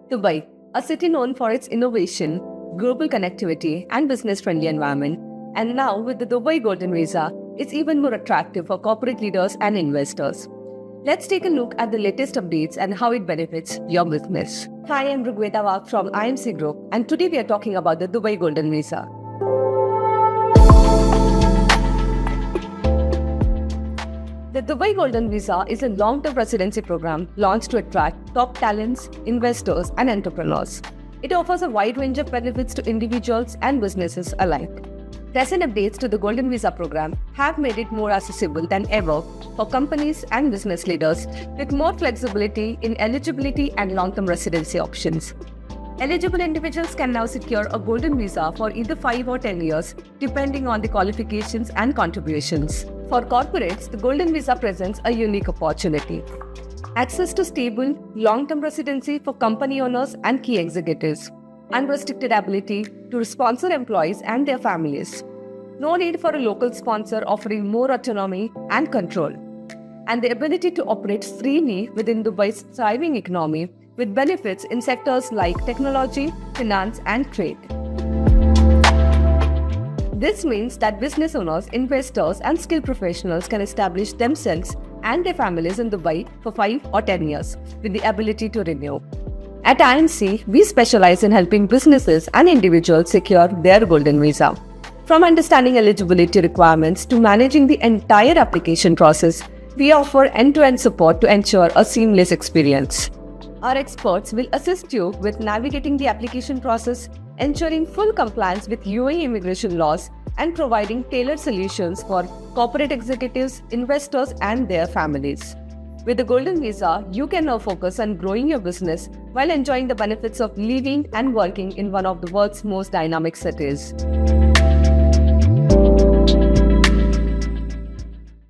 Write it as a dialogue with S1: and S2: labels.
S1: Dubai, a city known for its innovation, global connectivity, and business friendly environment, and now with the Dubai Golden Visa, it's even more attractive for corporate leaders and investors. Let's take a look at the latest updates and how it benefits your business. Hi, I'm Rugveda Wak from IMC Group, and today we are talking about the Dubai Golden Visa. The Dubai Golden Visa is a long-term residency program launched to attract top talents, investors, and entrepreneurs. It offers a wide range of benefits to individuals and businesses alike. Recent updates to the Golden Visa program have made it more accessible than ever for companies and business leaders with more flexibility in eligibility and long-term residency options. Eligible individuals can now secure a Golden Visa for either 5 or 10 years, depending on the qualifications and contributions. For corporates, the Golden Visa presents a unique opportunity. Access to stable, long-term residency for company owners and key executives. Unrestricted ability to sponsor employees and their families. No need for a local sponsor offering more autonomy and control. And the ability to operate freely within Dubai's thriving economy with benefits in sectors like technology, finance, and trade. This means that business owners, investors, and skilled professionals can establish themselves and their families in Dubai for 5 or 10 years with the ability to renew. At IMC, we specialize in helping businesses and individuals secure their Golden Visa. From understanding eligibility requirements to managing the entire application process, we offer end-to-end support to ensure a seamless experience. Our experts will assist you with navigating the application process, ensuring full compliance with UAE immigration laws, and providing tailored solutions for corporate executives, investors, and their families. With the Golden Visa, you can now focus on growing your business while enjoying the benefits of living and working in one of the world's most dynamic cities.